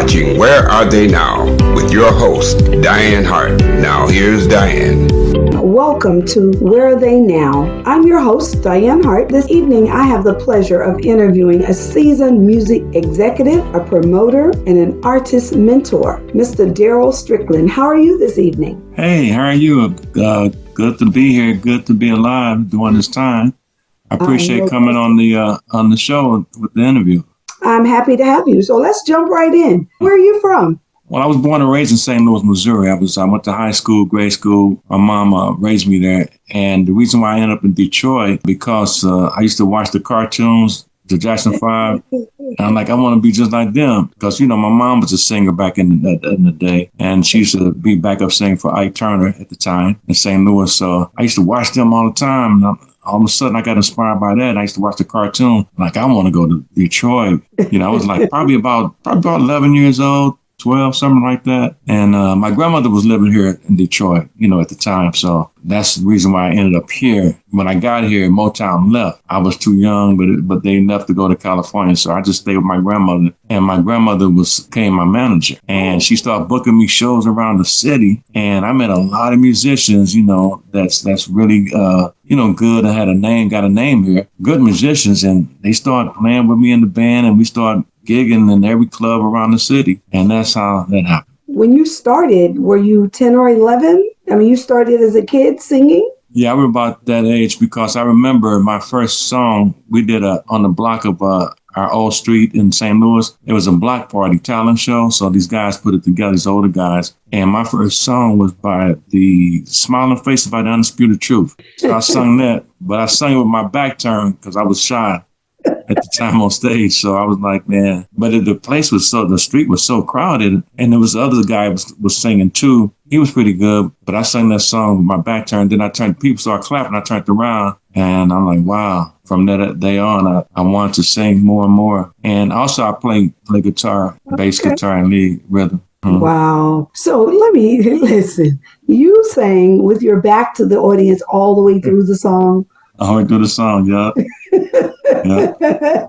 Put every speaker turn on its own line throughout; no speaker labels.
watching Where Are They Now with your host, Dianne Hart. Now here's Dianne.
Welcome to Where Are They Now? I'm your host, Dianne Hart. This evening, I have the pleasure of interviewing a seasoned music executive, a promoter, and an artist mentor, Mr. Darrell Strickland. How are you this evening?
Hey, how are you? Good to be here. Good to be alive during this time. I appreciate coming on the show with the interview.
I'm happy to have you. So let's jump right in. Where are you from?
Well, I was born and raised in St. Louis, Missouri. I went to high school, grade school. My mom raised me there. And the reason why I ended up in Detroit, because I used to watch the cartoons, the Jackson 5. And I'm like, I want to be just like them. Because, my mom was a singer back in the day. And she used to be backup singer for Ike Turner at the time in St. Louis. So I used to watch them all the time. And all of a sudden, I got inspired by that. I used to watch the cartoon. Like, I want to go to Detroit. I was like probably about 11 years old. 12, something like that. And my grandmother was living here in Detroit, at the time. So that's the reason why I ended up here. When I got here, Motown left. I was too young, but they left to go to California. So I just stayed with my grandmother. And my grandmother became my manager. And she started booking me shows around the city. And I met a lot of musicians, that's really, good. I had got a name here. Good musicians. And they started playing with me in the band. And we started gigging in every club around the city. And that's how that happened.
When you started, were you 10 or 11? I mean, you started as a kid singing?
Yeah, I was about that age because I remember my first song we did on the block of our old street in St. Louis. It was a block party talent show. So these guys put it together, these older guys. And my first song was by the Smiling Faces by the Undisputed Truth. So I sung that, but I sang it with my back turned because I was shy at the time on stage. So I was like, man, but the street was so crowded. And there was the other guy was singing too. He was pretty good, but I sang that song with my back turned. Then people started clapping. I turned around and I'm like, wow. From that day on, I wanted to sing more and more. And also I play guitar, bass guitar and lead rhythm. Mm-hmm.
Wow. So let me listen. You sang with your back to the audience all the way through the song.
All the way through the song, yeah. Yeah,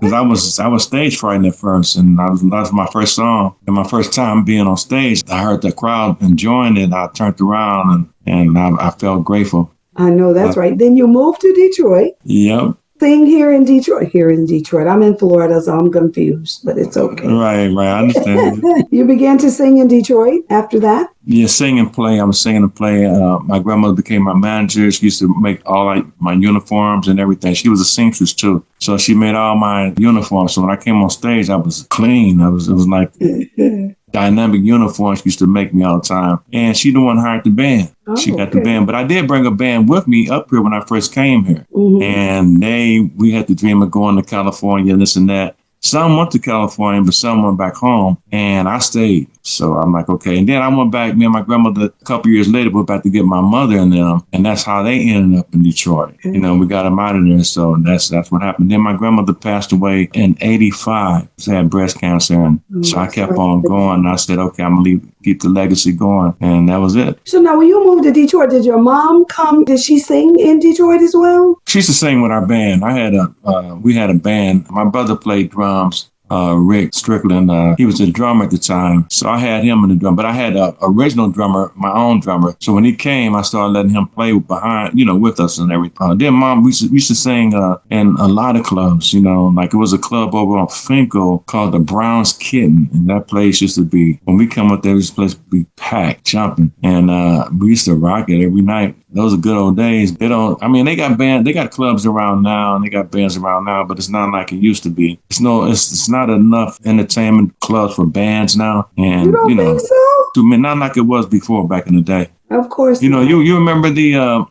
because I was stage frightened at first, and that was my first song and my first time being on stage. I heard the crowd enjoying it. I turned around and I felt grateful.
I know that's right. Then you moved to Detroit.
Yep.
Sing here in Detroit. I'm in Florida, so I'm confused, but it's okay.
Right. I understand.
You began to sing in Detroit after that?
Yeah, sing and play. I was singing and play. My grandmother became my manager. She used to make all my uniforms and everything. She was a seamstress too. So she made all my uniforms. So when I came on stage, I was clean. It was like dynamic uniforms she used to make me all the time. And she the one hired the band. She got the band. But I did bring a band with me up here when I first came here. Mm-hmm. And we had the dream of going to California and this and that. Some went to California, but some went back home, and I stayed. So I'm like, okay. And then I went back, me and my grandmother, a couple years later, went back to get my mother and them, and that's how they ended up in Detroit. Mm-hmm. We got them out of there, so that's what happened. Then my grandmother passed away in 85. She had breast cancer, and so I kept on going, and I said, okay, I'm going to keep the legacy going, and that was it.
So now when you moved to Detroit, did your mom come? Did she sing in Detroit as well?
She used to sing with our band. We had a band. My brother played drums. Rick Strckland, he was a drummer at the time. So I had him in the drum, but I had an original drummer, my own drummer. So when he came, I started letting him play behind, with us and everything. Then Mom, we used to sing in a lot of clubs, like it was a club over on Finkel called the Brown's Kitten. And that place used to be, when we come up there, this place would be packed, jumping. And we used to rock it every night. Those are good old days. They got clubs around now and they got bands around now, but it's not like it used to be. It's not enough entertainment clubs for bands now. And,
you don't think so?
Not like it was before back in the day.
Of course.
You remember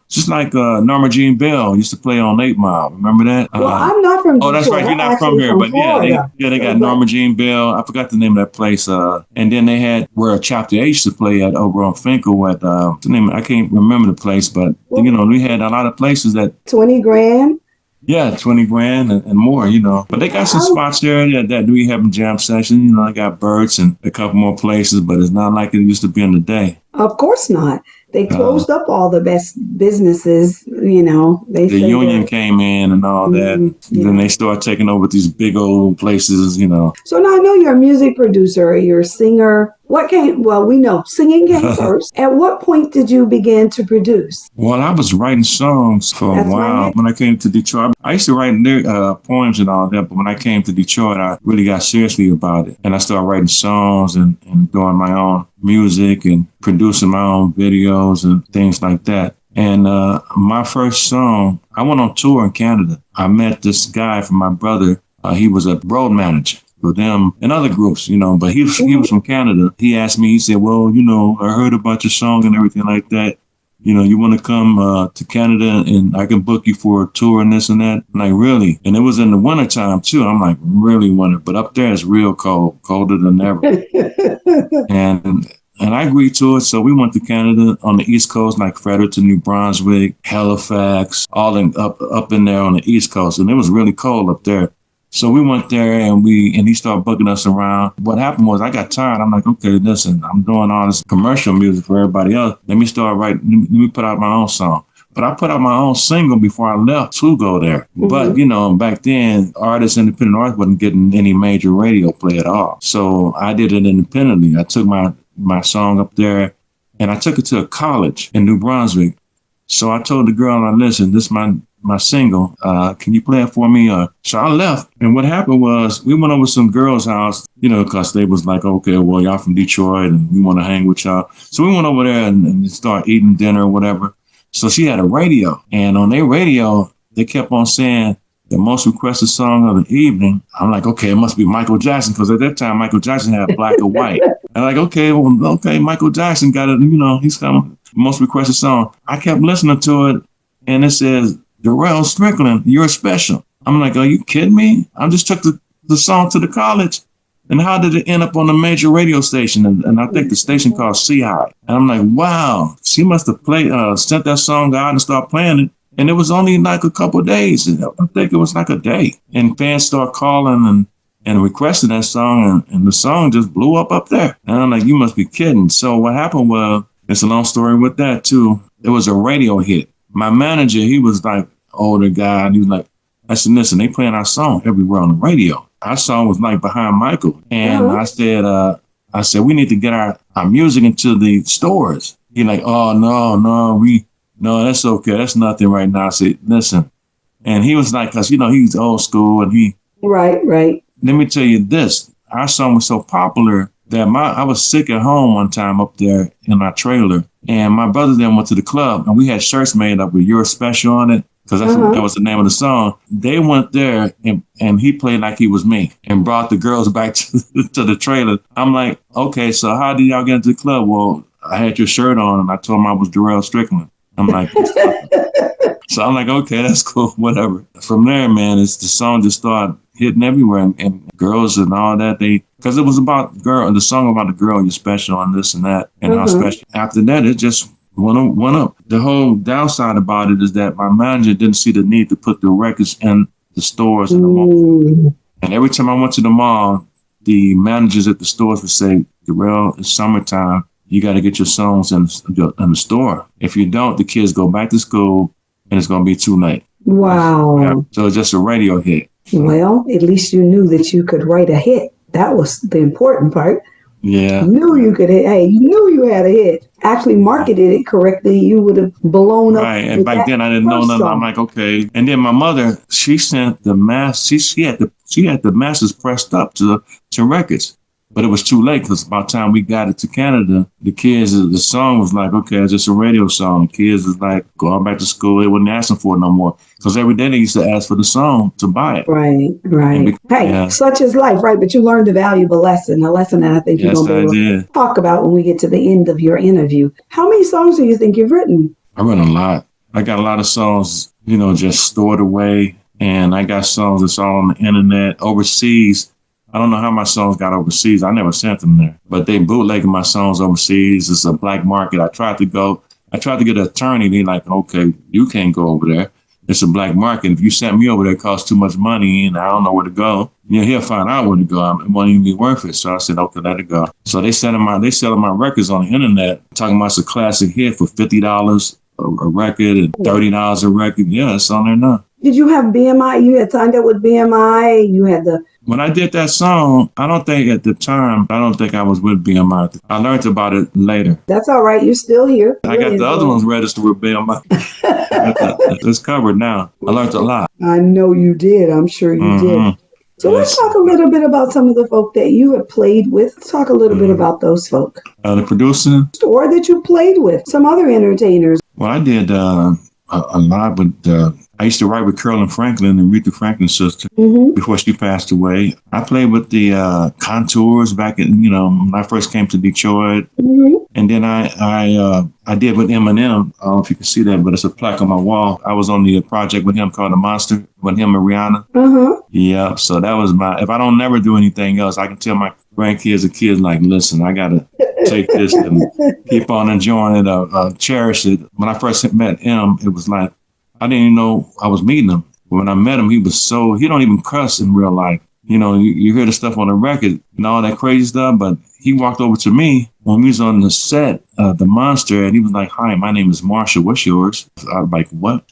just like Norma Jean Bell used to play on 8 Mile. Remember that?
Well, I'm not from Detroit.
Oh, that's right. You're not from here. But they got Norma Jean Bell. I forgot the name of that place. And then they had where Chapter 8 used to play at over on Finkel at, I can't remember the place, but, we had a lot of places that.
20 grand.
Yeah, 20 grand and more, But they got some spots there that we have jam sessions. I got Birds and a couple more places, but it's not like it used to be in the day.
Of course not. They closed up all the best businesses they
the
say
union
that.
came in and all that.
Yeah.
Then they started taking over these big old places,
So now I know you're a music producer, you're a singer. Well, we know singing came first. At what point did you begin to produce?
Well, I was writing songs for a
That's my
while.
next.
When I came to Detroit, I used to write poems and all that, but when I came to Detroit, I really got seriously about it. And I started writing songs and doing my own music and producing my own videos and things like that. And my first song, I went on tour in Canada. I met this guy from my brother. He was a road manager for them and other groups, but he was from Canada. He asked me, he said, well, I heard about your song and everything like that. You want to come to Canada and I can book you for a tour and this and that. I'm like, really? And it was in the wintertime too. I'm like, really winter, but up there it's real cold, colder than ever. And I agreed to it. So we went to Canada on the East Coast, like Fredericton, New Brunswick, Halifax, up in there on the East Coast. And it was really cold up there. So we went there and he started booking us around. What happened was I got tired. I'm like, okay, listen, I'm doing all this commercial music for everybody else. Let me start writing. Let me put out my own song. But I put out my own single before I left to go there. But, back then, independent artists wasn't getting any major radio play at all. So I did it independently. I took my song up there and I took it to a college in New Brunswick. So I told the girl, now listen, this is my single. Can you play it for me? So I left. And what happened was we went over some girls' house, because they was like, okay, well, y'all from Detroit and we want to hang with y'all. So we went over there and started eating dinner or whatever. So she had a radio. And on their radio, they kept on saying the most requested song of the evening. I'm like, okay, it must be Michael Jackson, because at that time, Michael Jackson had Black or White. And like, okay, Michael Jackson got it, he's coming. Most requested song. I kept listening to it, and it says, Darrell Strickland, you're special. I'm like, are you kidding me? I just took the song to the college. And how did it end up on a major radio station? And I think the station called C-High. And I'm like, wow, she must have sent that song out and started playing it. And it was only like a couple of days. I think it was like a day. And fans started calling and requesting that song. And the song just blew up there. And I'm like, you must be kidding. So what happened was, it's a long story with that too. It was a radio hit. My manager, he was like older guy. And he was like, I said, listen, they playing our song everywhere on the radio. Our song was like behind Michael. And I said, we need to get our music into the stores. He like, oh, no, that's okay. That's nothing right now. I said, listen. And he was like, cause he's old school and
Right.
Let me tell you this. Our song was so popular that I was sick at home one time up there in my trailer. And my brother then went to the club and we had shirts made up with You're Special on it. Because that was the name of the song. They went there and he played like he was me and brought the girls back to the trailer. I'm like, okay, so how did y'all get into the club? Well, I had your shirt on and I told him I was Darrell Strickland. I'm like, so I'm like, okay, that's cool, whatever. From there, man, the song just started hitting everywhere and girls and all that. Because it was about the song about the girl, you're special and this and that and how special. After that, it just went up. The whole downside about it is that my manager didn't see the need to put the records in the stores in the mall. And every time I went to the mall, the managers at the stores would say, Darrell, it's summertime. You got to get your songs in the store. If you don't, the kids go back to school and it's going to be too late.
Wow.
So it's just a radio hit.
Well, at least you knew that you could write a hit. That was the important part.
Yeah.
You knew you could hit. Hey, you knew you had a hit. Actually marketed it correctly, you would have blown up.
Right. And back then I didn't know nothing. Song. I'm like, okay. And then my mother, she sent the she had the masters pressed up to records. But it was too late because by the time we got it to Canada, the song was like, okay, it's just a radio song. The kids was like going back to school. They wasn't asking for it no more. Because every day they used to ask for the song to buy it.
Right. Such is life, right? But you learned a valuable lesson, a lesson that I think you're going to be able to talk about when we get to the end of your interview. How many songs do you think you've written?
I've written a lot. I got a lot of songs, just stored away. And I got songs that's all on the internet, overseas. I don't know how my songs got overseas. I never sent them there, but they bootlegging my songs overseas. It's a black market. I tried to get an attorney. They like, okay, you can't go over there. It's a black market. If you sent me over there, it costs too much money and I don't know where to go. He'll find out where to go. It won't even be worth it. So I said, okay, let it go. So they selling my records on the internet, talking about it's a classic hit for $50. a record and $30 a record. Yeah, it's on there now.
Did you have BMI? You had signed up with BMI. You had the.
When I did that song, I don't think at the time, I don't think I was with BMI. I learned about it later.
That's all right. You're still here.
I got the other ones registered with BMI. It's covered now. I learned a lot.
I know you did. I'm sure you did. So let's talk a little bit about some of the folk that you have played with. Let's talk a little bit about those folk.
The producer.
Or that you played with, some other entertainers.
Well, I did a lot with, I used to write with Carolyn Franklin and Aretha Franklin's sister before she passed away. I played with the Contours back in, when I first came to Detroit. And then I did with Eminem. I don't know if you can see that, but it's a plaque on my wall. I was on the project with him called The Monster, with him and Rihanna. Yeah, so that was if I don't never do anything else, I can tell my grandkids or kids, like, listen, I got to take this and keep on enjoying it, cherish it. When I first met him, it was like, I didn't even know I was meeting him. But when I met him, he don't even cuss in real life. You hear the stuff on the record and all that crazy stuff, but he walked over to me when we was on the set of The Monster, and he was like, hi, my name is Marshall. What's yours? I was like, what?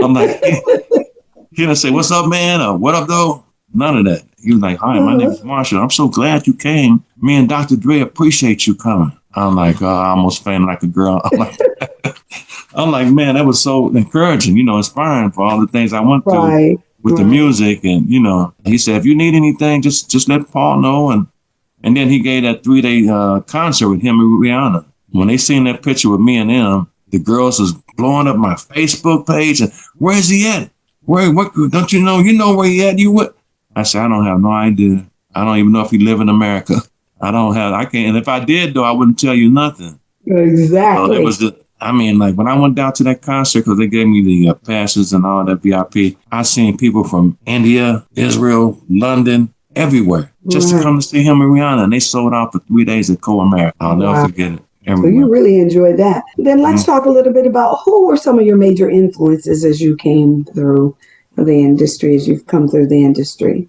I'm like, he didn't say, what's up, man? Or what up, though? None of that. He was like, hi, my name is Marshall. I'm so glad you came. Me and Dr. Dre appreciate you coming. I'm like, I almost fainted like a girl. I'm like, man, that was so encouraging, inspiring for all the things I went through with the music. And, he said, if you need anything, just let Paul know. And then he gave that 3-day concert with him and Rihanna. When they seen that picture with me and them, the girls was blowing up my Facebook page. And where is he at? What? Don't you know? You know where he at? You what? I said, I don't have no idea. I don't even know if he live in America. I can't. And if I did, though, I wouldn't tell you nothing.
Exactly.
So it was like when I went down to that concert, because they gave me the passes and all that VIP, I seen people from India, Israel, London, everywhere, just to come to see him and Rihanna. And they sold out for 3 days at Co-America. I'll never forget it. Everywhere.
So you really enjoyed that. Then let's talk a little bit about who were some of your major influences as you came through the industry, as you've come through the industry.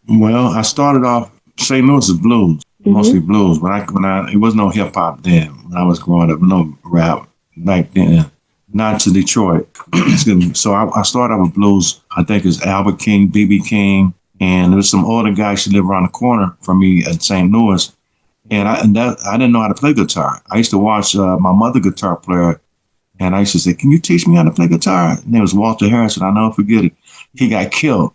Well, I started off, St. Louis is blues, mostly blues. It was no hip hop then when I was growing up, no rap back then. Not to Detroit. So I started out with blues. I think it's Albert King, B.B. King, and there was some older guys who lived around the corner from me at St. Louis. And I didn't know how to play guitar. I used to watch my mother guitar player, and I used to say, can you teach me how to play guitar? His name was Walter Harrison. I'll never forget it. He got killed.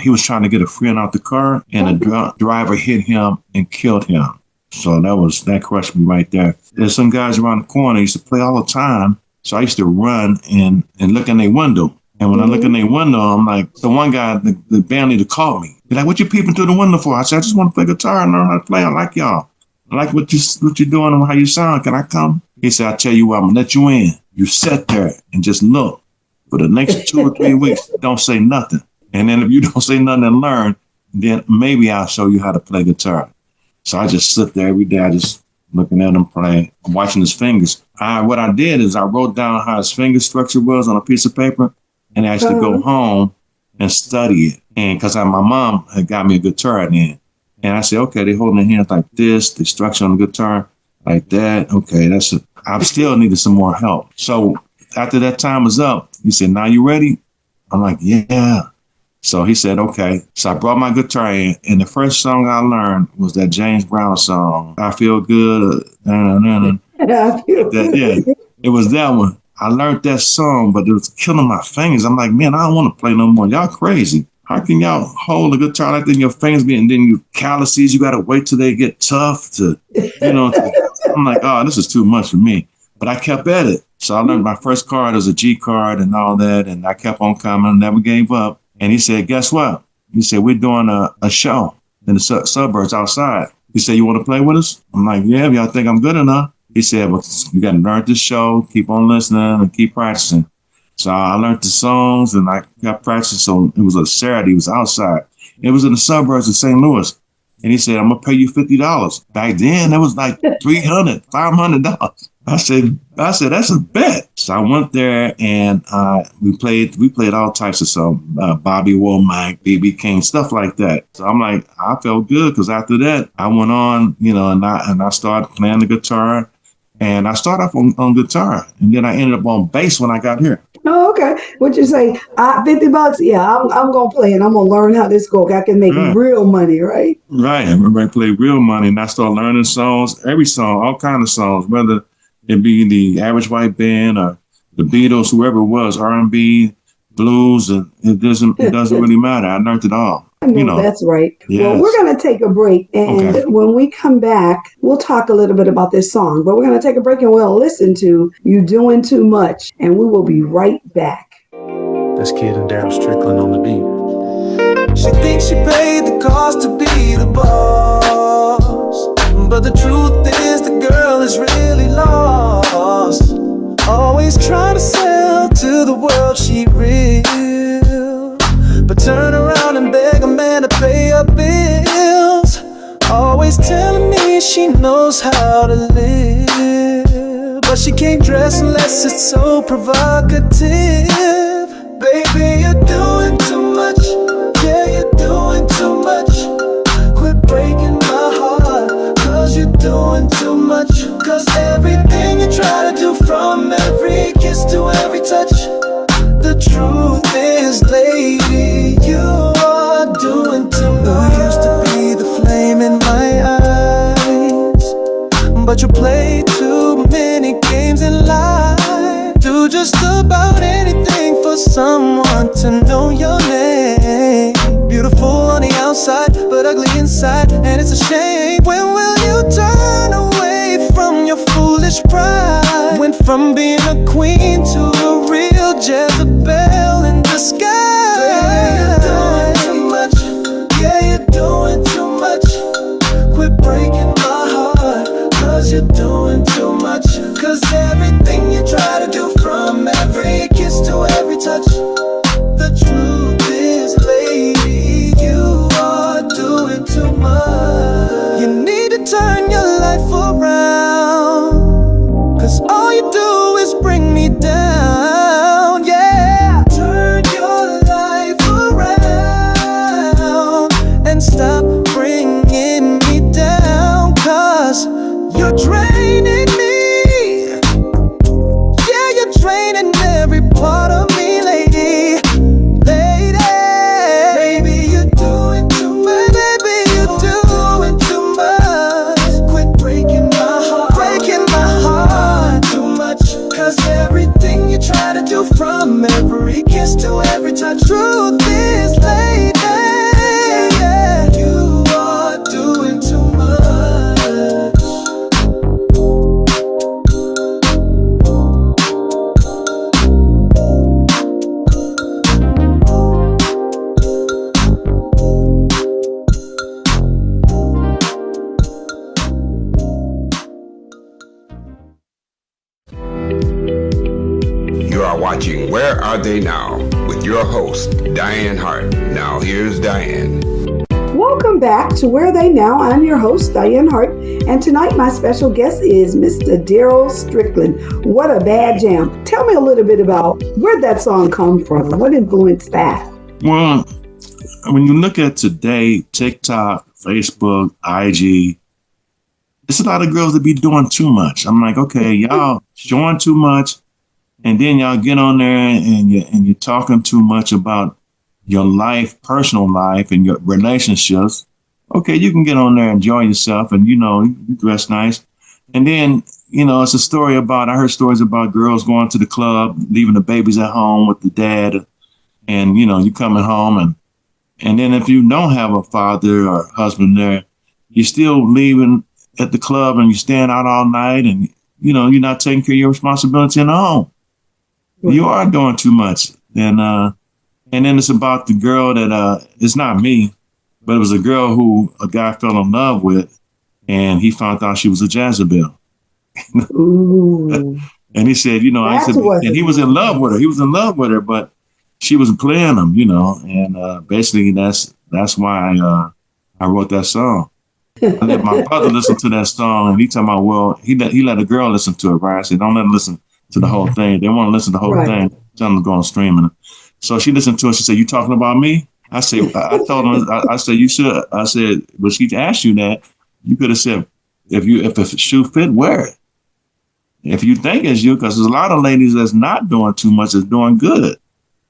He was trying to get a friend out the car, and a driver hit him and killed him. So that crushed me right there. There's some guys around the corner used to play all the time. So I used to run and look in their window. And when I look in their window, I'm like, the one guy, the band leader called me. He's like, what you peeping through the window for? I said, I just want to play guitar and learn how to play. I like y'all. I like what you're doing and how you sound. Can I come? He said, I'll tell you what, I'm going to let you in. You sit there and just look. For the next 2 or 3 weeks, don't say nothing. And then if you don't say nothing and learn, then maybe I'll show you how to play guitar. So I just sit there every day. I just looking at him play, watching his fingers. What I did is I wrote down how his finger structure was on a piece of paper, and I used to go home and study it. And because my mom had got me a guitar then. And I said, okay, they holding their hands like this, the structure on the guitar like that. Okay, I still needed some more help. So after that time was up, he said, now you ready? I'm like, yeah. So he said, okay. So I brought my guitar in, and the first song I learned was that James Brown song, I Feel Good. Yeah, it was that one. I learned that song, but it was killing my fingers. I'm like, man, I don't want to play no more. Y'all crazy. How can y'all hold a guitar like that in your fingers, and then you calluses, you got to wait till they get tough to. I'm like, oh, this is too much for me. But I kept at it. So I learned my first chord was a G chord and all that, and I kept on coming, never gave up. And he said, guess what? He said, we're doing a show in the suburbs outside. He said, you want to play with us? I'm like, yeah, y'all think I'm good enough? He said, well, you got to learn this show, keep on listening, and keep practicing. So I learned the songs, and I kept practicing. So it was a Saturday. It was outside. It was in the suburbs of St. Louis. And he said, I'm going to pay you $50. Back then, it was like $300, $500. I said, that's a bet. So I went there, and we played all types of songs, Bobby Womack, B.B. King, stuff like that. So I'm like, I felt good, because after that, I went on, and I started playing the guitar. And I started off on guitar, and then I ended up on bass when I got here.
Oh, okay. What you say? $50? Yeah, I'm gonna play and I'm gonna learn how this goes. I can make
Right.
real money, right?
Right. I remember I played real money, and I started learning songs, every song, all kind of songs, whether it be the Average White Band or the Beatles, whoever it was, R&B, blues. It doesn't really matter. I learned it all.
I know that's right. Well,
Yes.
we're going to take a break. And
Okay.
when we come back, we'll talk a little bit about this song. But we're going to take a break and we'll listen to You Doing Too Much. And we will be right back.
That's Kid and Darrell Strickland on the beat. She thinks she paid the cost to be the boss, but the truth is the girl is really lost. Always trying to sell to the world she real, but turn around and beg a man to pay her bills. Always telling me she knows how to live, but she can't dress unless it's so provocative. Baby, you're doing too much. Yeah, you're doing too much. Quit breaking my heart, cause you're doing too much. Cause everything you try to do, from every kiss to every touch, the truth is, lady, you are doing too much. You used to be the flame in my eyes, but you play too many games in life. Do just about anything for someone to know your name. Beautiful on the outside, but ugly inside, and it's a shame. When will you turn away from your foolish pride? Went from being a queen to a real Jezebel in disguise. You're doing too much. Yeah, you're doing too much. Quit breaking my heart, cause you're doing too much. Cause everything you try to do, from every kiss to every touch, the truth is, lady, you are doing too much. You need to turn your life around, cause all you do is bring me down, yeah. Turn your life around and stop bringing me down, cause you're draining me. Yeah, you're draining every part of me, lady. Lady, baby, you're doing too much. Baby, you're doing too much. Quit breaking my heart too much. Cause everything you try to do, from every kiss to every touch, truth is, lady, yeah, you are doing too much.
You are watching Where Are They Now with your host, Dianne Hart. Now here's Dianne.
Welcome back to Where Are They Now? I'm your host, Dianne Hart, and tonight my special guest is Mr. Darrell Strickland. What a bad jam. Tell me a little bit about where'd that song come from? What influenced that?
Well, when you look at today, TikTok, Facebook, IG, it's a lot of girls that be doing too much. I'm like, okay, y'all showing too much, and then y'all get on there and you're talking too much about your life, personal life, and your relationships. Okay, you can get on there, enjoy yourself, and you dress nice. And then, it's a story about, I heard stories about girls going to the club, leaving the babies at home with the dad, and you coming home, and then if you don't have a father or husband there, you're still leaving at the club and you're staying out all night, and you're not taking care of your responsibility in the home. You are doing too much. And then it's about the girl that it's not me, but it was a girl who a guy fell in love with, and he found out she was a Jezebel.
Ooh.
And he said, and he was in love with her. He was in love with her, but she was playing him, and basically that's why I wrote that song. I let my brother listen to that song, and he talking about, well, he let a girl listen to it, right? I said, don't let them listen to the whole thing. They want to listen to the whole thing. Tell them to go on streaming. So she listened to it. She said, you talking about me? I said, I told him, I said, you should. I said, well, she asked you that. You could have said, if the shoe fit, wear it. if you think it's you, because there's a lot of ladies that's not doing too much, that's doing good.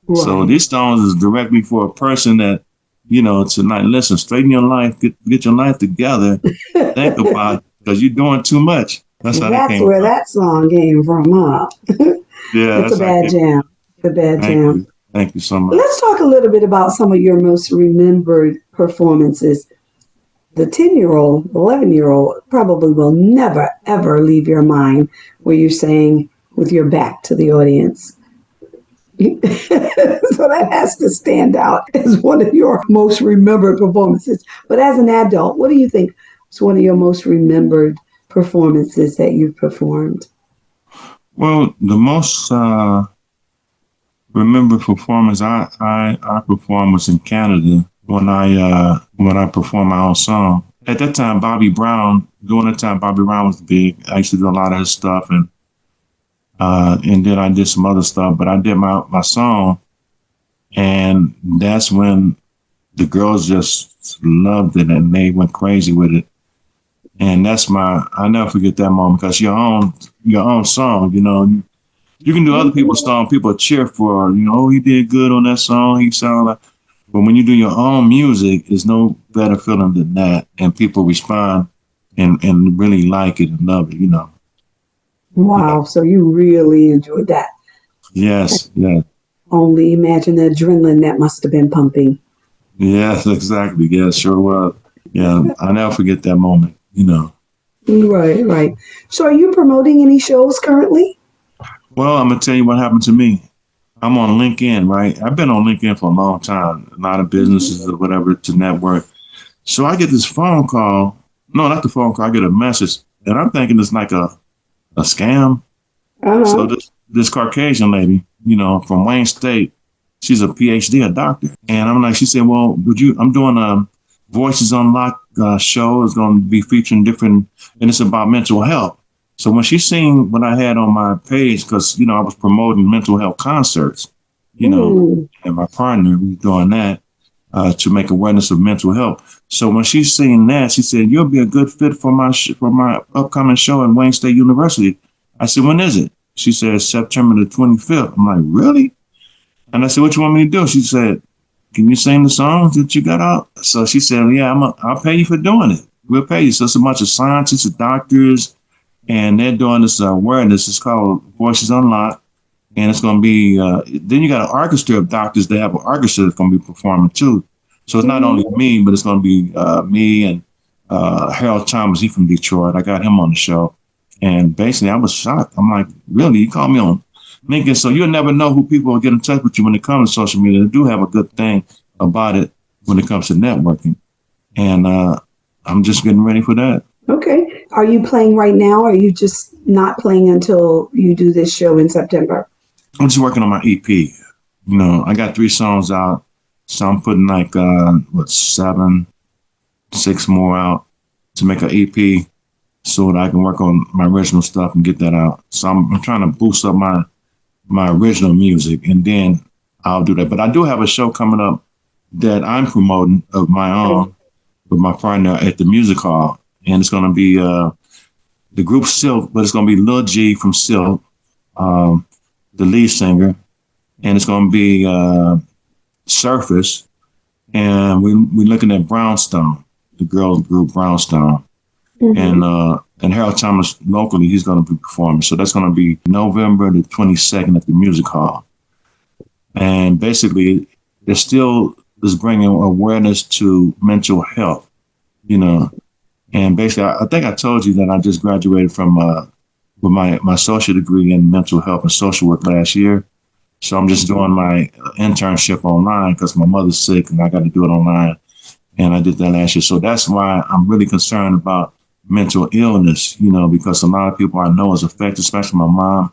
Right. So these songs is directly for a person that, tonight, listen, straighten your life, get your life together, think about it, because you're doing too much. That's where
that song came from, huh?
Yeah.
It's a bad jam. It's a bad jam.
Thank you so much.
Let's talk a little bit about some of your most remembered performances. The 10-year-old, 11-year-old probably will never, ever leave your mind where you're saying with your back to the audience. So that has to stand out as one of your most remembered performances. But as an adult, what do you think is one of your most remembered performances that you've performed?
Well, the most remembered performance I performed was in Canada when I performed my own song. At that time, Bobby Brown was big. I used to do a lot of his stuff, and then I did some other stuff, but I did my song, and that's when the girls just loved it and they went crazy with it. And I'll never forget that moment, because your own song, you can do other people's song, people cheer for, he did good on that song, he sounded like, but when you do your own music, there's no better feeling than that, and people respond and really like it and love it,
Wow, so you really enjoyed that.
Yes, yeah.
Only imagine the adrenaline that must have been pumping.
Yes, exactly. Yeah, sure was. Yeah, I'll never forget that moment,
Right. So are you promoting any shows currently?
Well, I'm going to tell you what happened to me. I'm on LinkedIn, right? I've been on LinkedIn for a long time, a lot of businesses or whatever to network. So I get this phone call. No, not the phone call. I get a message, and I'm thinking it's like a scam. Uh-huh. So this Caucasian lady, from Wayne State, she's a PhD, a doctor. And I'm like, she said, well, I'm doing a Voices Unlocked show. It's going to be featuring different, and it's about mental health. So when she seen what I had on my page, because, I was promoting mental health concerts, and my partner was doing that to make awareness of mental health. So when she seen that, she said, you'll be a good fit for my upcoming show at Wayne State University. I said, when is it? She said, September the 25th. I'm like, really? And I said, what you want me to do? She said, can you sing the songs that you got out? So she said, yeah, I'll pay you for doing it. We'll pay you. So it's a bunch of scientists and doctors, and they're doing this awareness. It's called Voices Unlocked. And it's going to be, then you got an orchestra of doctors. They have an orchestra that's going to be performing too. So it's not only me, but it's going to be me and Harold Thomas. He's from Detroit. I got him on the show. And basically, I was shocked. I'm like, really? You call me on LinkedIn? So you'll never know who people will get in touch with you when it comes to social media. They do have a good thing about it when it comes to networking. And I'm just getting ready for that.
Okay. Are you playing right now, or are you just not playing until you do this show in September?
I'm just working on my EP. I got 3 songs out. So I'm putting like, 6 more out to make an EP so that I can work on my original stuff and get that out. So I'm trying to boost up my original music, and then I'll do that. But I do have a show coming up that I'm promoting of my own with my partner at the Music Hall. And it's going to be the group Silk, but it's going to be Lil G from Silk, the lead singer. And it's going to be Surface. And we're looking at Brownstone, the girls group Brownstone. Mm-hmm. And Harold Thomas locally, he's going to be performing. So that's going to be November the 22nd at the Music Hall. And basically, it still is bringing awareness to mental health, And basically, I think I told you that I just graduated from with my associate degree in mental health and social work last year. So I'm just doing my internship online because my mother's sick and I got to do it online. And I did that last year. So that's why I'm really concerned about mental illness, because a lot of people I know is affected, especially my mom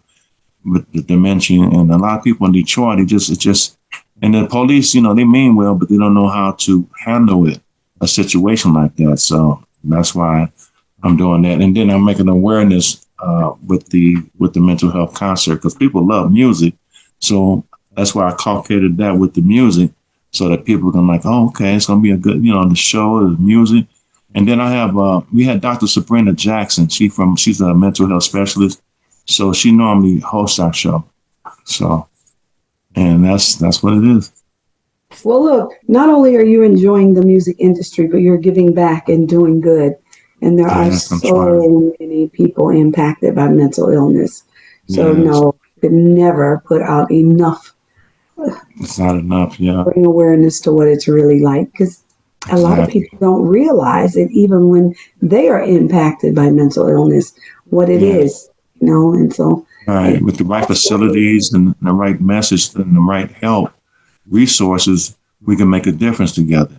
with the dementia, and a lot of people in Detroit, and the police, they mean well, but they don't know how to handle a situation like that. So that's why I'm doing that. And then I'm making awareness with the mental health concert, because people love music. So that's why I concocted that with the music, so that people can like, oh, okay, it's going to be a good, the show, the music. And then I have, we had Dr. Sabrina Jackson. She's a mental health specialist. So she normally hosts our show. So, and that's what it is.
Well, look, not only are you enjoying the music industry, but you're giving back and doing good. And there are so many people impacted by mental illness. So no, you could never put out enough.
It's not enough, yeah.
Bring awareness to what it's really like, because a lot of people don't realize it, even when they are impacted by mental illness, what it is, and so.
Right, with the right facilities and the right message and the right help, resources, we can make a difference together,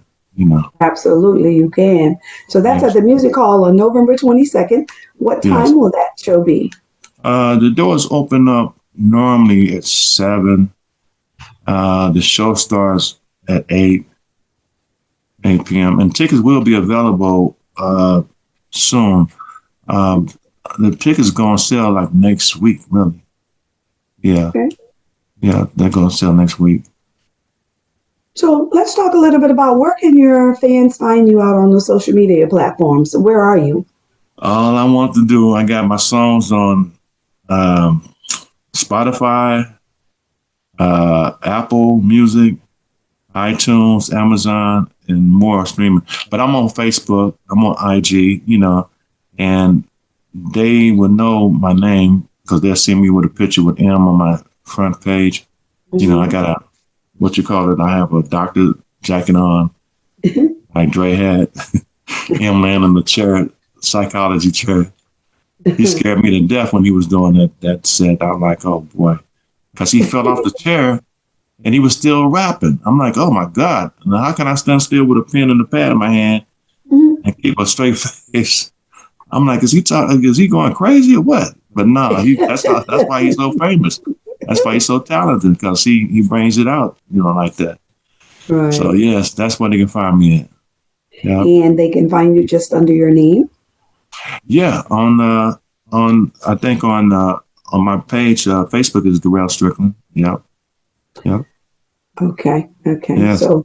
Absolutely, you can. So that's at the Music Hall on November 22nd. What time will that show be?
The doors open up normally at 7. The show starts at 8 p.m. and tickets will be available soon. The tickets going to sell like next week, really. Yeah.
Okay.
Yeah, they're going to sell next week.
So let's talk a little bit about where can your fans find you out on the social media platforms? Where are you?
All I want to do, I got my songs on Spotify, Apple Music, iTunes, Amazon, and more streaming. But I'm on Facebook, I'm on IG, and they will know my name because they'll see me with a picture with M on my front page. Mm-hmm. I got I have a doctor jacket on, like Dre had. M laying in the chair, psychology chair. He scared me to death when he was doing that set. I'm like, oh boy. Because he fell off the chair and he was still rapping. I'm like, oh my God. Now, how can I stand still with a pen and a pad in my hand and keep a straight face? I'm like, is he going crazy or what? But no, that's why he's so famous. That's why he's so talented, because he brings it out, like that. Right. So yes, that's where they can find me at. Yeah.
And they can find you just under your name?
Yeah, on my page, Facebook is Darrell Strickland. Yep.
Okay. Yes. So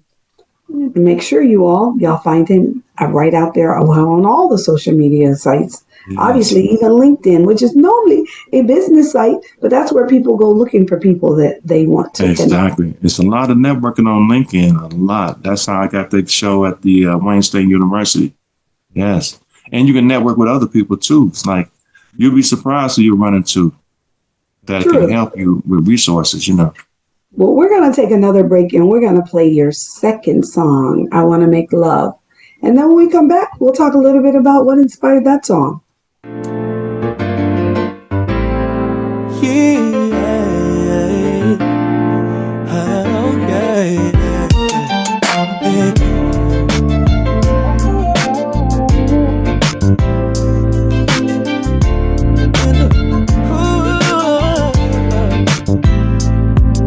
make sure y'all find him right out there on all the social media sites. Yes. Obviously, even LinkedIn, which is normally a business site, but that's where people go looking for people that they want to
Exactly. Connect. It's a lot of networking on LinkedIn, a lot. That's how I got the show at the Wayne State University. Yes. And you can network with other people, too. It's like, you'll be surprised who you run into that can help you with resources, Well,
we're going to take another break, and we're going to play your second song, I Want to Make Love. And then when we come back, we'll talk a little bit about what inspired that song.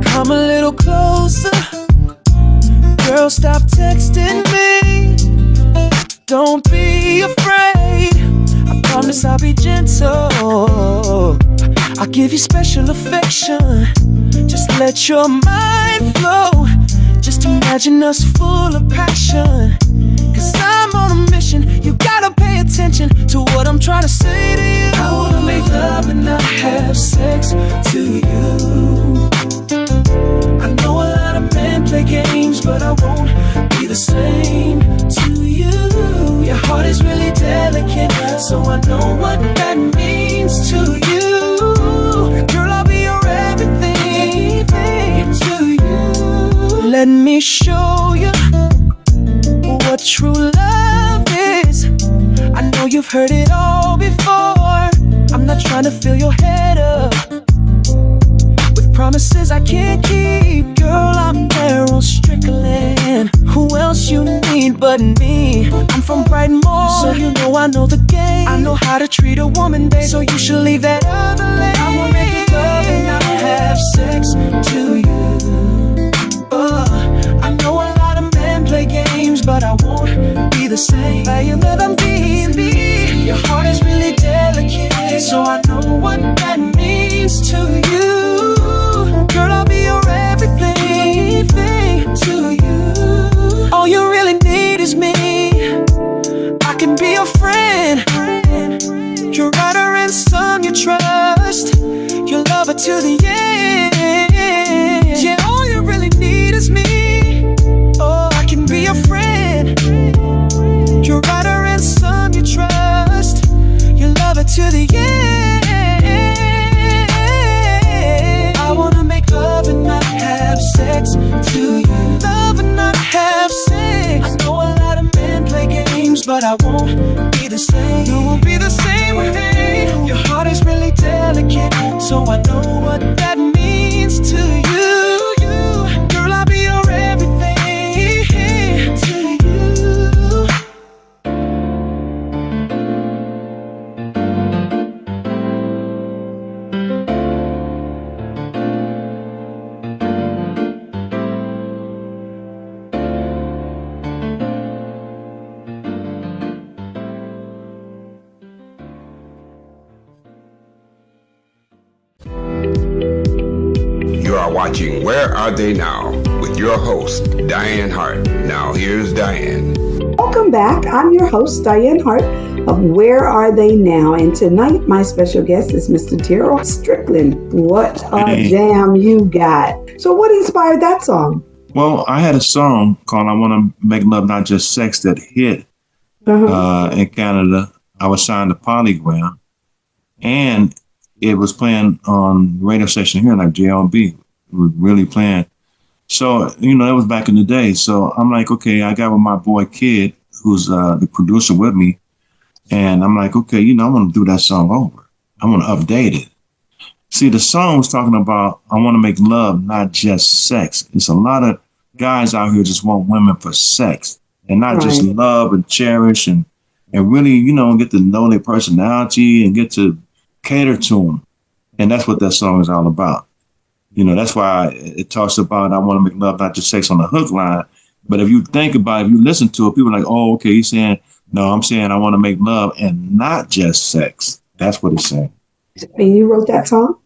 Come a little closer, girl, stop texting me. Don't be afraid, I promise I'll be gentle. I'll give you special affection, just let your mind flow. Just imagine us full of passion, cause I'm on a mission. You gotta pay attention to what I'm trying to say to you. I wanna make love and not have sex to you. I know a lot of men play games, but I won't be the same to you. Your heart is really delicate, so I know what that means to you. Girl, I'll be your everything to you. Let me show you what true love is. I know you've heard it all before. I'm not trying to fill your head up with promises I can't keep. Girl, I'm Darrell Strickland. Who else you need but me? I'm from Brightmoor, so you know I know the game. I know how to treat a woman, babe, so you should leave that other lane. I wanna make you love and not have sex to you. I know a lot of men play games, but I won't be the same. You let them be me. Your heart is really delicate, so I know what that means to you. Girl, I'll be your everything to you. All you really need is me. I can be your friend, your rider and son you trust. I won't be the same. You won't be the same with me. Your heart is really delicate, so I know what that means to you. Girl, I'll be your everything to you.
You are watching Where Are They Now with your host, Dianne Hart. Now here's Dianne.
Welcome back. I'm your host, Dianne Hart of Where Are They Now? And tonight, my special guest is Mr. Darrell Strickland. What a jam you got. So what inspired that song?
Well, I had a song called I Want to Make Love Not Just Sex that hit in Canada. I was signed to Polygram, and it was playing on the radio station here, like JLB. It was really playing. So, that was back in the day. So I'm like, okay, I got with my boy Kid, who's the producer with me. And I'm like, okay, I want to do that song over. I want to update it. See, the song was talking about, I want to make love, not just sex. It's a lot of guys out here just want women for sex and not just love and cherish and really, get to know their personality and get to cater to them. And that's what that song is all about. That's why it talks about, I want to make love, not just sex on the hook line. But if you think about it, if you listen to it, people are like, oh, okay, he's saying, no, I'm saying I want to make love and not just sex. That's what it's saying.
And you wrote that song?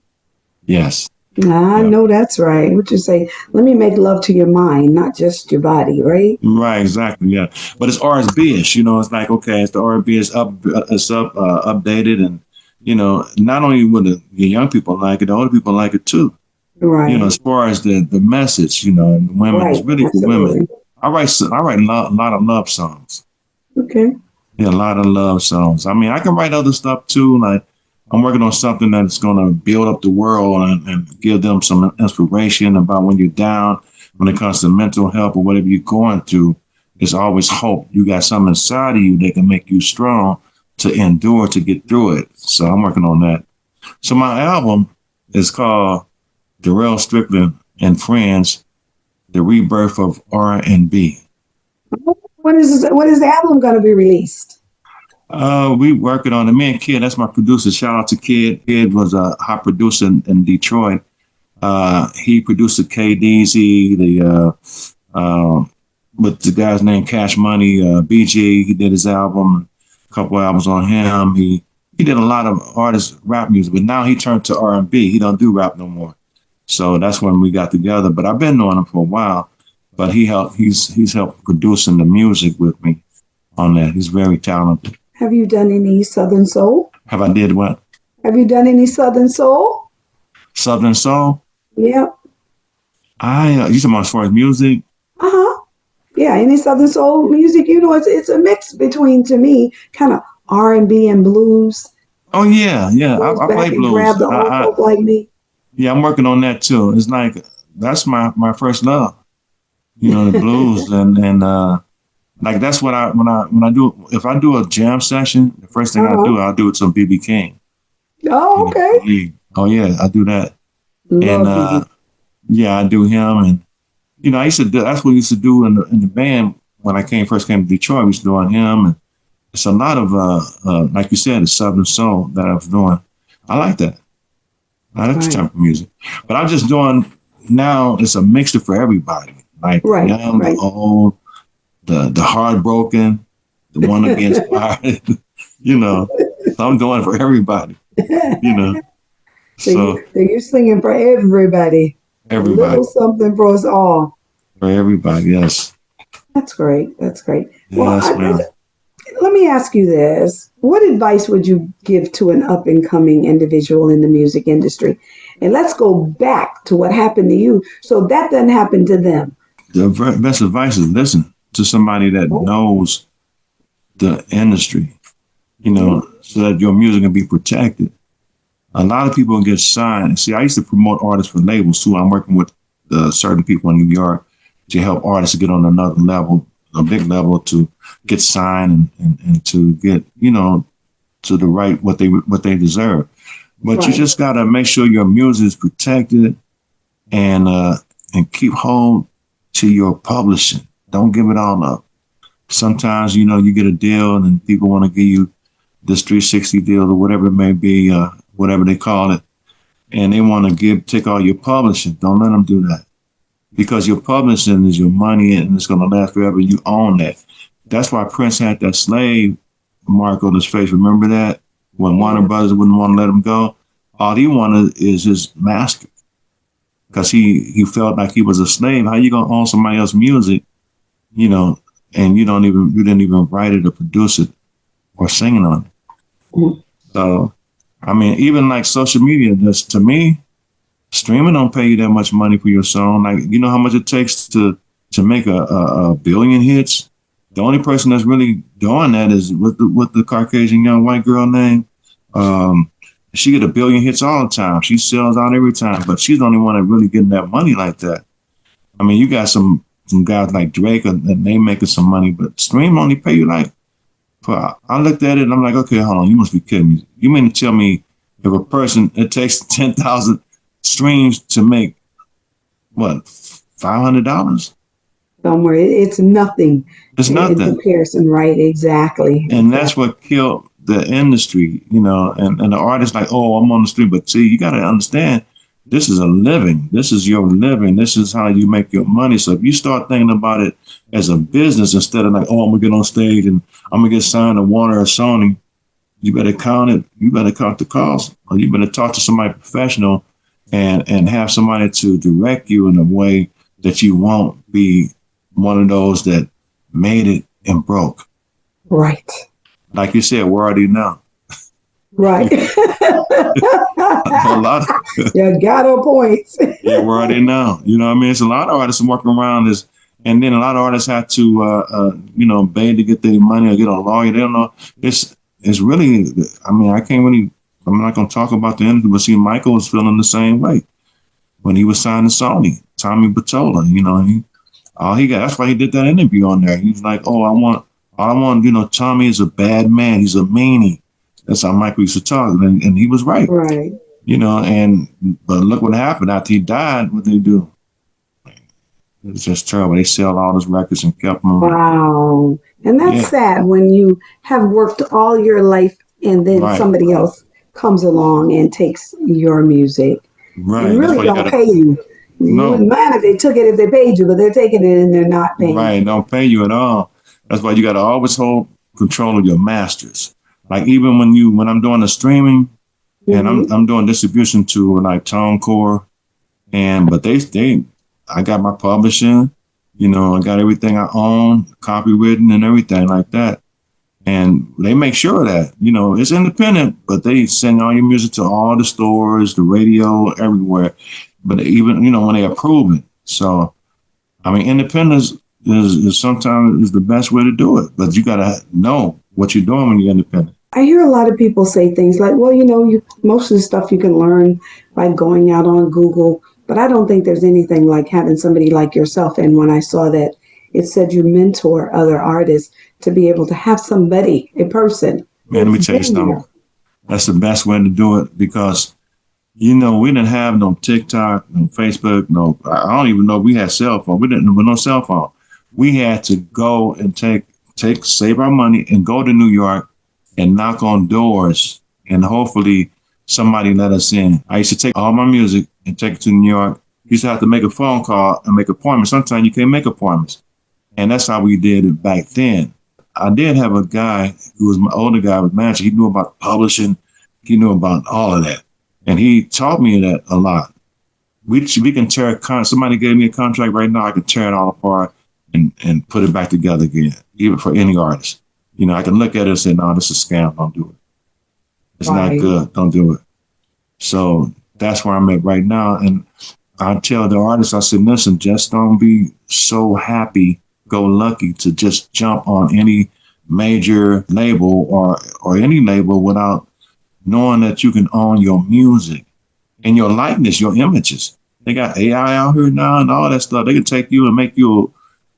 Yes.
I know that's right. What you say, let me make love to your mind, not just your body, right?
Right, exactly, yeah. But it's R&B-ish, it's like, okay, it's the R&B is updated and, not only would the young people like it, the older people like it too.
Right.
As far as the message, and women, it's really for women. I write a lot of love songs.
Okay.
Yeah, a lot of love songs. I mean, I can write other stuff too. Like I'm working on something that's going to build up the world and give them some inspiration about when you're down, when it comes to mental health or whatever you're going through. There's always hope. You got something inside of you that can make you strong to endure, to get through it. So I'm working on that. So my album is called Darrell Strickland and Friends, The Rebirth of R&B.
When is the album going to be released?
We working on it. Me and Kid, that's my producer. Shout out to Kid. Kid was a hot producer in Detroit. He produced the KDZ, with the guy's name Cash Money, BG. He did his album, a couple albums on him. He did a lot of artist rap music, but now he turned to R&B. He don't do rap no more. So that's when we got together. But I've been knowing him for a while. But he's helped producing the music with me on that. He's very talented.
Have you done any Southern Soul?
Have I did what?
Have you done any Southern Soul?
Southern Soul?
Yeah.
You talking about as far as music?
Yeah, any Southern Soul music, it's a mix between, to me, kind of R&B and blues.
Oh yeah. I play blues.
Grab the old folk like me.
Yeah, I'm working on that too. It's like that's my first love. The blues and like that's what when I do, if I do a jam session, the first thing I'll do it to B.B. King.
Oh, okay.
Oh yeah, I do that.
Love
yeah, I do him and I used to do, that's what we used to do in the band when I first came to Detroit. We used to do on him and it's a lot of like you said, the Southern Soul that I was doing. I like that. I like this type of music. But I'm just doing now it's a mixture for everybody. Like the young, the old, the heartbroken, the one to be inspired, So I'm doing it for everybody,
So you're singing for everybody.
Everybody.
A little something for us all.
For everybody, yes.
That's great. That's great.
Yes,
let me ask you this. What advice would you give to an up-and-coming individual in the music industry? And let's go back to what happened to you so that doesn't happen to them.
The best advice is listen to somebody that knows the industry, so that your music can be protected. A lot of people get signed. See, I used to promote artists for labels too. I'm working with certain people in New York to help artists get on another level a big level to get signed and to get, to the right, what they deserve. But you just got to make sure your music is protected and keep hold to your publishing. Don't give it all up. Sometimes, you get a deal and people want to give you this 360 deal or whatever it may be, whatever they call it. And they want to take all your publishing. Don't let them do that. Because your publishing is your money and it's going to last forever. You own that. That's why Prince had that slave mark on his face. Remember that? When Warner Brothers wouldn't want to let him go, all he wanted is his master. Because he felt like he was a slave. How you going to own somebody else's music, and you didn't even write it or produce it or sing it on it. Mm-hmm. So, I mean, even like social media, to me, streaming don't pay you that much money for your song. Like, you know how much it takes to make a billion hits? The only person that's really doing that is what the Caucasian young white girl name. She get a billion hits all the time. She sells out every time, but she's the only one that really getting that money like that. I mean, you got some guys like Drake and they making some money, but stream only pay you like. I looked at it and I'm like, okay, hold on, you must be kidding me. You mean to tell me if a person, it takes 10,000 streams to make what, $500?
Somewhere it's nothing.
It's nothing
in comparison, right? Exactly.
And that's what killed the industry, and the artists like, oh, I'm on the street, but see, you got to understand, this is a living. This is your living. This is how you make your money. So if you start thinking about it as a business instead of like, oh, I'm gonna get on stage and I'm gonna get signed to Warner or Sony, you better count it. You better count the cost, or you better talk to somebody professional and have somebody to direct you in a way that you won't be one of those that made it and broke.
Right.
Like you said, where are they now?
Right.
A lot of,
you got a point.
Yeah, where are they now? You know what I mean? It's a lot of artists walking around this, and then a lot of artists have to, beg to get their money or get a lawyer. They don't know. It's really, I mean, I'm not going to talk about the industry, but see, Michael was feeling the same way when he was signed to Sony, Tommy Battola, that's why he did that interview on there. He was like, oh, I want, Tommy is a bad man. He's a meanie. That's how Michael used to talk. And he was right.
Right.
But look what happened after he died. What they do? It's just terrible. They sell all his records and kept them.
Wow. And that's sad when you have worked all your life and then somebody else comes along and takes your music.
Right.
And really don't pay you. No. You wouldn't mind if they took it if they paid you, but they're taking it and they're not paying.
Right. Don't pay you at all. That's why you got to always hold control of your masters. Like even when I'm doing the streaming and I'm doing distribution to like ToneCore, but I got my publishing, I got everything I own, copywritten and everything like that. And they make sure of that, it's independent, but they send all your music to all the stores, the radio, everywhere. But even, when they approve it. So, I mean, independence is sometimes the best way to do it, but you got to know what you're doing when you're independent.
I hear a lot of people say things like, well, most of the stuff you can learn by going out on Google, but I don't think there's anything like having somebody like yourself. And when I saw that, it said you mentor other artists to be able to have somebody, a person.
Man, let me tell you something. That's the best way to do it because, we didn't have no TikTok, no Facebook, I don't even know if we had cell phone. We didn't have no cell phone. We had to go and save our money and go to New York and knock on doors and hopefully somebody let us in. I used to take all my music and take it to New York. You used to have to make a phone call and make appointments. Sometimes you can't make appointments. And that's how we did it back then. I did have a guy who was my older guy with manager. He knew about publishing. He knew about all of that. And he taught me that a lot. We can tear somebody gave me a contract right now. I can tear it all apart and put it back together again, even for any artist. I can look at it and say, no, this is a scam. Don't do it. It's not good. Don't do it. So that's where I'm at right now. And I tell the artists, I said, listen, just don't be so happy-go-lucky to just jump on any major label or any label without knowing that you can own your music and your likeness, your images. They got AI out here now and all that stuff. They can take you and make you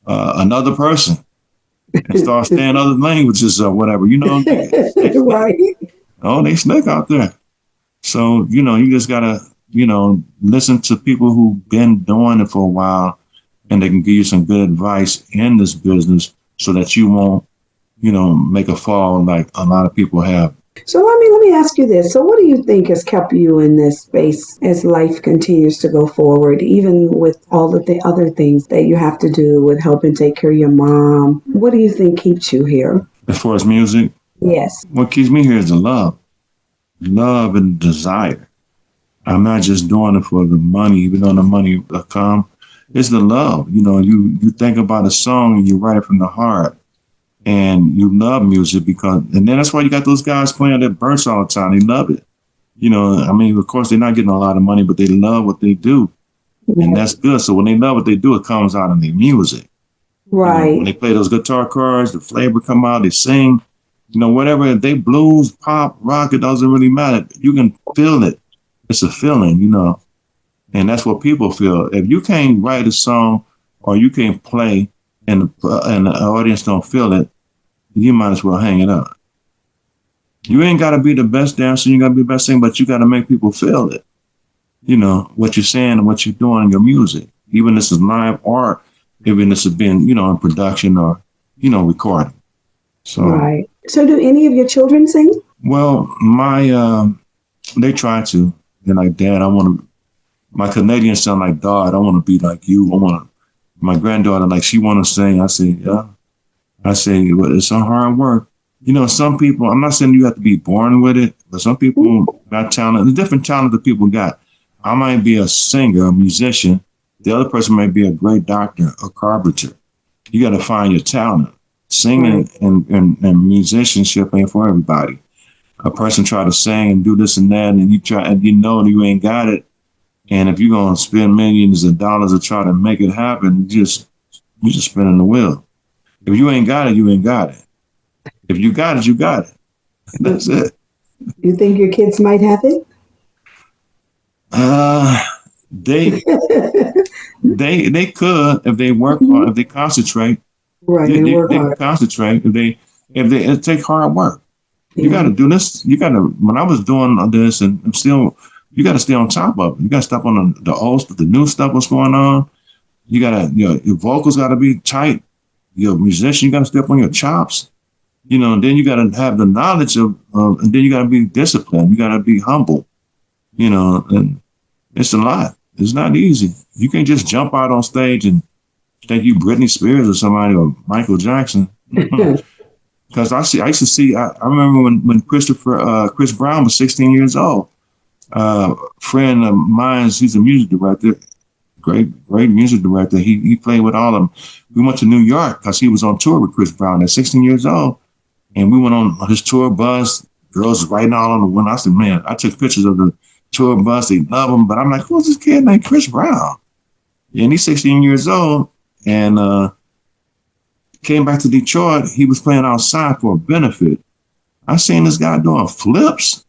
another person. and start saying other languages or whatever.
Right.
Oh, they slick out there. So, you just gotta, listen to people who've been doing it for a while, and they can give you some good advice in this business so that you won't, make a fall like a lot of people have.
So let me ask you this. So what do you think has kept you in this space as life continues to go forward, even with all of the other things that you have to do with helping take care of your mom? What do you think keeps you here?
As far as music?
Yes.
What keeps me here is the love and desire. I'm not just doing it for the money, even though the money will come. It's the love. You think about a song and you write it from the heart. And you love music and then that's why you got those guys playing at bursts all the time. They love it. Of course, they're not getting a lot of money, but they love what they do. Yeah. And that's good. So when they love what they do, it comes out in their music.
Right.
When they play those guitar chords, the flavor come out, they sing, whatever. If they blues, pop, rock, it doesn't really matter. You can feel it. It's a feeling, and that's what people feel. If you can't write a song or you can't play and the audience don't feel it, you might as well hang it up. You ain't got to be the best dancer, you got to be the best singer, but you got to make people feel it. What you're saying and what you're doing in your music. Even this is live art, even this has been, in production or, recording. So,
right. So do any of your children sing?
Well, they try to. They're like, Dad, my Canadian son like, Dad, I want to be like you. My granddaughter, like, she want to sing. I say, yeah. I say, well, it's some hard work. Some people, I'm not saying you have to be born with it, but some people got talent. The different talent that people got. I might be a singer, a musician. The other person might be a great doctor, a carpenter. You got to find your talent. Singing and musicianship ain't for everybody. A person try to sing and do this and that, and you ain't got it. And if you're going to spend millions of dollars to try to make it happen, you're just spinning the wheel. If you ain't got it, you ain't got it. If you got it, you got it. That's it.
You think your kids might have it?
They could if they work hard, if they concentrate.
Right,
they
work hard.
Can concentrate if they take hard work. You got to do this. When I was doing this, and I'm still, you got to stay on top of it. You got to stop on the old, the new stuff, what's going on. You got to, your vocals got to be tight. Your musician, you got to step on your chops. And then you got to have the knowledge and then you got to be disciplined. You got to be humble. And it's a lot. It's not easy. You can't just jump out on stage and think you Britney Spears or somebody or Michael Jackson. Because I used to see. I remember when Chris Brown was 16 years old. Friend of mine, he's a music director, great music director. He played with all of them. We went to New York because he was on tour with Chris Brown at 16 years old, and we went on his tour bus. Girls writing all on the window. I said, man, I took pictures of the tour bus. They love him, but I'm like, who's this kid named Chris Brown? And he's 16 years old, and came back to Detroit. He was playing outside for a benefit. I seen this guy doing flips,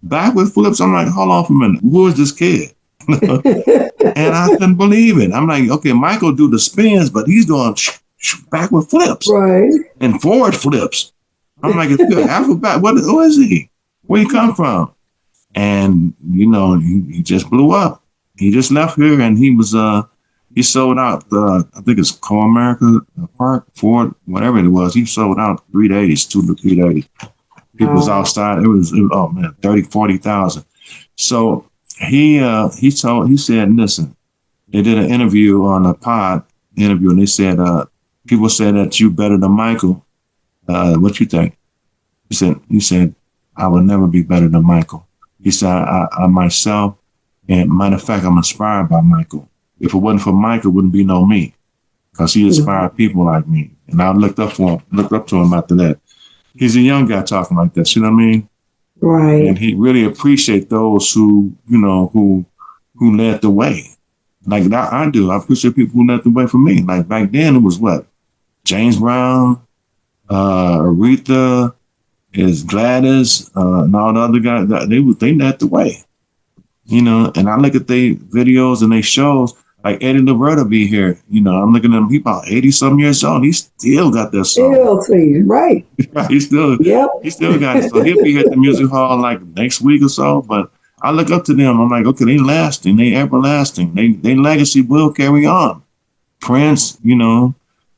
backward flips. I'm like, hold on for a minute. Who is this kid? And I couldn't believe it. I'm like, okay, Michael do the spins, but he's doing backward flips,
right,
and forward flips. I'm like, it's good. Alphabet. Who is he? Where he come from? And he just blew up. He just left here, and he was he sold out. I think it's Co-America Park, Ford, whatever it was. He sold out 3 days, 2 to 3 days. People was outside. It was 30,000-40,000. So he said, listen, they did an interview on a pod interview, and they said, people said that you better than Michael. What you think? He said, I will never be better than Michael. He said, I myself, and matter of fact, I'm inspired by Michael. If it wasn't for Michael, it wouldn't be no me, because he inspired people like me. And I looked up to him after that. He's a young guy talking like that, you know what I mean?
Right.
And he really appreciate those who led the way. Like I do. I appreciate people who led the way for me. Like back then it was what? James Brown, Aretha, Gladys, and all the other guys. They led the way. And I look at their videos and their shows. Like Eddie Laverta be here. You know, I'm looking at him. He about 80-something years old. He still got that song.
Still singing, right?
He still got it. So he'll be at the music hall like next week or so. But I look up to them. I'm like, okay, they lasting. They everlasting. They legacy will carry on. Prince, you know,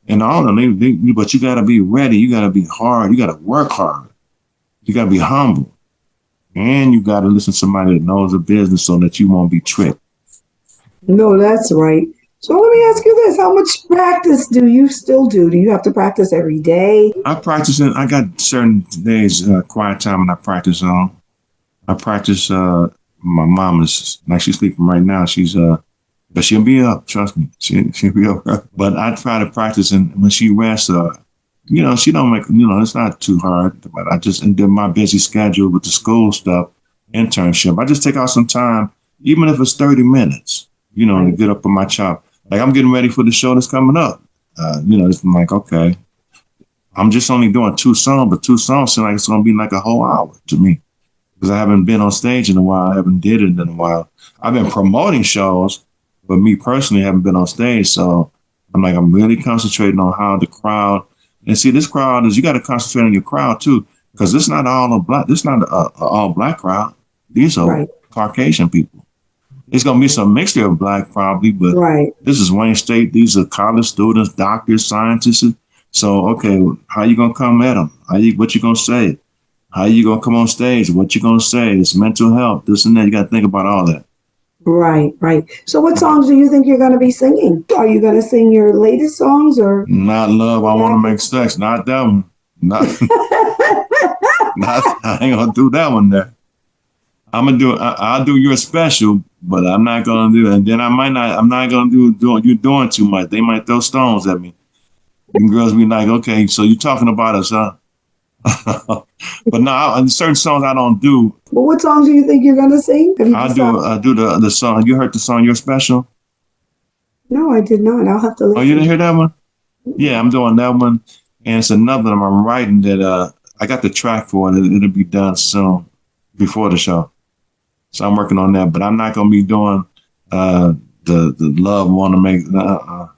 and all of them. But you got to be ready. You got to be hard. You got to work hard. You got to be humble. And you got to listen to somebody that knows the business so that you won't be tricked.
No, that's right. So let me ask you this. How much practice do you still do? Do you have to practice every day?
I practice I got certain days, quiet time, and I practice on. I practice, my mom is, like she's sleeping right now. But she'll be up, trust me. She'll be up. But I try to practice, and when she rests, you know, she don't make, you know, it's not too hard. But I just, and then my busy schedule with the school stuff, internship, I just take out some time, even if it's 30 minutes. You know, to get up on my chop. Like I'm getting ready for the show that's coming up. You know, it's like, okay, I'm just only doing 2 songs, but 2 songs seem like it's going to be like a whole hour to me because I haven't been on stage in a while. I haven't did it in a while. I've been promoting shows, but me personally haven't been on stage. So I'm like, I'm really concentrating on how the crowd, and see, this crowd is, you got to concentrate on your crowd too, because it's not all black. This not a all black crowd. These are Caucasian people. It's going to be some mixture of black probably, but this is Wayne State. These are college students, doctors, scientists. So, okay, how you going to come at them? What you going to say? How you going to come on stage? What you going to say? It's mental health, this and that. You got to think about all that.
Right. So what songs do you think you're going to be singing? Are you going to sing your latest songs or? Not
Love, I Want to Make Sex. Not that one. I ain't going to do that one there. I'll do your special, but I'm not gonna do it. And then I'm not gonna do you're doing too much. They might throw stones at me. And girls be like, okay, so you're talking about us, huh? But no, certain songs I don't do.
Well, what songs do you think you're gonna sing?
I do the song. You heard the song You're Special?
No, I did not. I'll have to listen.
Oh, you didn't hear that one? Yeah, I'm doing that one. And it's another one I'm writing that I got the track for it. It'll be done soon before the show. So I'm working on that, but I'm not going to be doing the Love Want to Make. Not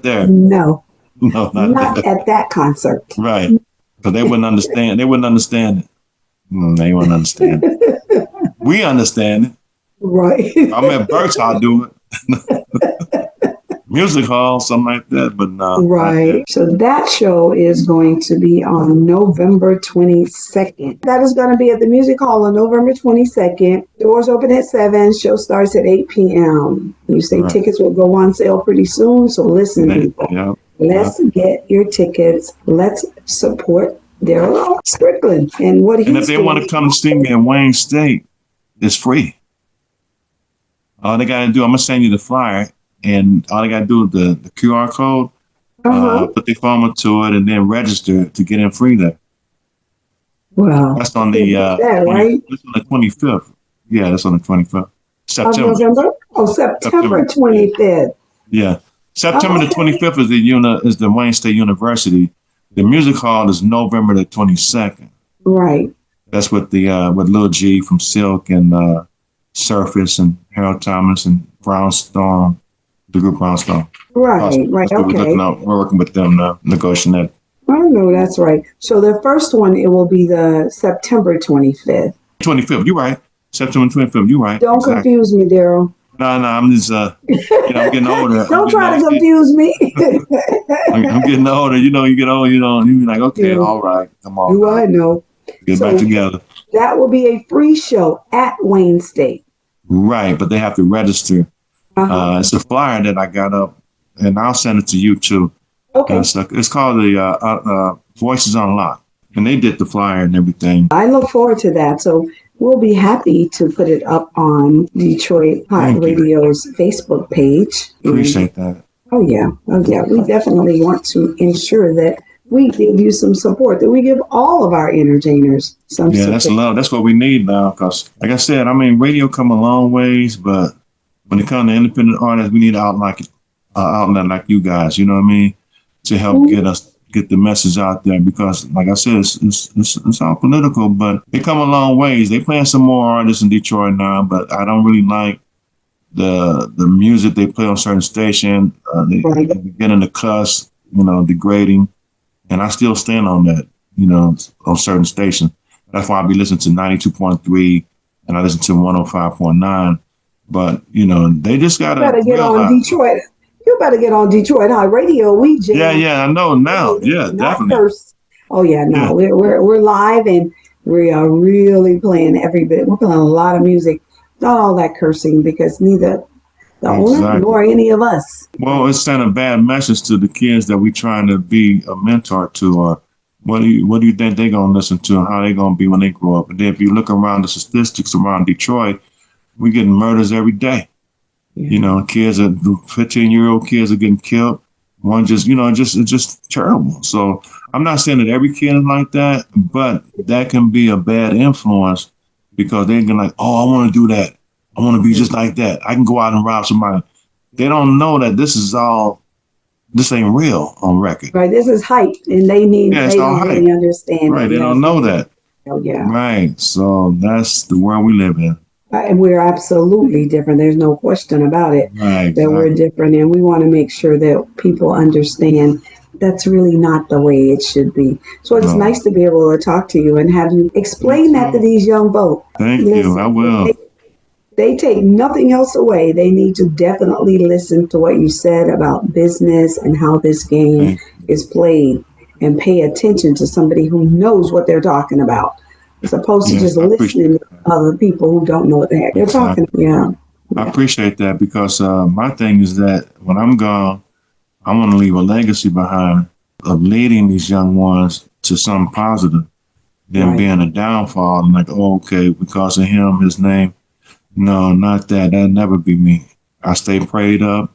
there.
No,
not
there. At that concert.
Right, because they wouldn't understand. They wouldn't understand it. They wouldn't understand it. We understand it.
Right.
I'm at Burke's, I'll do it. Music hall, something like that, but no.
Right. So that show is going to be on November 22nd. That is going to be at the Music Hall on November 22nd. Doors open at 7. Show starts at 8 p.m. You say tickets will go on sale pretty soon. So listen, people. Let's get your tickets. Let's support Darrell Strickland and what he's doing.
And if they want to come see me in Wayne State, it's free. All they got to do, I'm going to send you the flyer. And all they got to do is the QR code, put their phone into it, and then register to get in free there.
Wow.
That's on the, that's on the 25th. Yeah, that's on the 25th. September.
November? Oh, September 25th.
Yeah. September the 25th is the Wayne State University. The music hall is November the 22nd.
Right.
That's with with Lil G from Silk and Surface and Harold Thomas and Brownstone. The group Brownstone.
Right, okay.
We're working with them now, negotiating that.
I know, that's right. So the first one, it will be the September 25th.
25th, you're right. September 25th, you're right.
Don't confuse me, Darrell.
No, I'm just, I'm getting older.
Don't try to confuse me.
I'm getting older. You get older, you be like, okay, all right, come on.
Do I know?
Get back together.
That will be a free show at Wayne State.
Right, but they have to register. It's a flyer that I got up, and I'll send it to you too. Okay. It's called the Voices Unlocked, and they did the flyer and everything.
I look forward to that. So we'll be happy to put it up on Detroit Hot Radio's Facebook page.
Appreciate that.
Oh yeah. We definitely want to ensure that we give you some support, that we give all of our entertainers some support.
That's love. That's what we need now, because like I said, radio come a long ways, but when it comes to independent artists, we need an outlet like you guys, you know what I mean, to help get the message out there. Because, like I said, it's all political, but they come a long ways. They playing some more artists in Detroit now, but I don't really like the music they play on certain station, they beginning to cuss, degrading. And I still stand on that, on certain stations. That's why I be listening to 92.3 and I listen to 105.9. But, they just got to
get on Detroit. You better get on Detroit High Radio. We jam.
Yeah, I know now. Yeah, definitely.
First. Oh yeah, no, yeah. We're live and we are really playing every bit. We're playing a lot of music, not all that cursing because neither the owner nor any of us.
Well, it's sent a bad message to the kids that we're trying to be a mentor to, or what do you think they're gonna listen to and how they're gonna be when they grow up? And then if you look around the statistics around Detroit, we're getting murders every day. Yeah. Kids, 15-year-old kids are getting killed. One just, it's just terrible. So I'm not saying that every kid is like that, but that can be a bad influence because they're gonna like, oh, I want to do that. I want to be just like that. I can go out and rob somebody. They don't know that this ain't real on record.
Right. This is hype, and they don't really understand.
Right. They don't know that.
Oh, yeah.
Right. So that's the world we live in.
And we're absolutely different. There's no question about it that we're different. And we want to make sure that people understand that's really not the way it should be. So it's nice to be able to talk to you and have you explain that to these young folks.
Thank you. I will.
They take nothing else away. They need to definitely listen to what you said about business and how this game is played and pay attention to somebody who knows what they're talking about. As opposed to just listening to other people who don't know what the heck they're talking about. Yeah.
I appreciate that because my thing is that when I'm gone, I want to leave a legacy behind of leading these young ones to something positive, then being a downfall and like, oh, okay, because of him, his name. No, not that. That'll never be me. I stay prayed up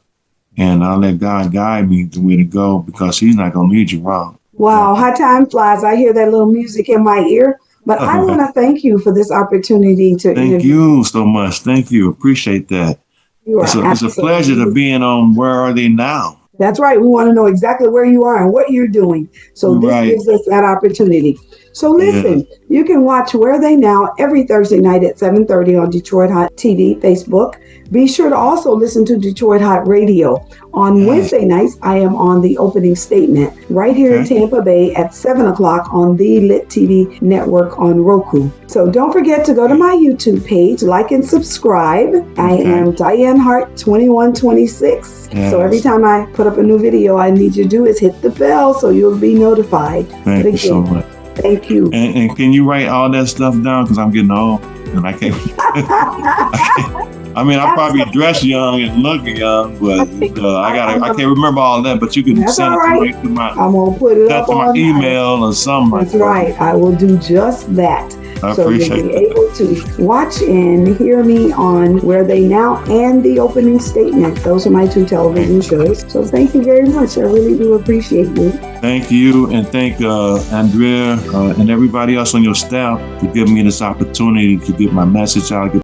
and I'll let God guide me the way to go because he's not going to lead you wrong.
Wow. How time flies. I hear that little music in my ear. But I want to thank you for this opportunity to interview.
Thank you so much. Thank you. Appreciate that. It's a pleasure to be on Where Are They Now?
That's right. We want to know exactly where you are and what you're doing. So this gives us that opportunity. So listen, you can watch Where Are They Now every Thursday night at 7:30 on Detroit Hot TV, Facebook. Be sure to also listen to Detroit Hot Radio. On Wednesday nights, I am on the opening statement right here in Tampa Bay at 7 o'clock on the Lit TV network on Roku. So don't forget to go to my YouTube page, like and subscribe. I am Dianne Hart 2126. So every time I put up a new video, I need you to do is hit the bell so you'll be notified.
Thank you so much.
Thank you.
And can you write all that stuff down? Because I'm getting old and I can't. I mean, I probably dress young and look young, but I can't remember all that. But you can send it to my. I'm gonna put it up to my email or something.
That's right. I will do just that. So you'll be able to watch and hear me on Where They Now and the opening statement. Those are my two television shows. So thank you very much. I really do appreciate you.
Thank you, and thank Andrea and everybody else on your staff for giving me this opportunity to get my message out.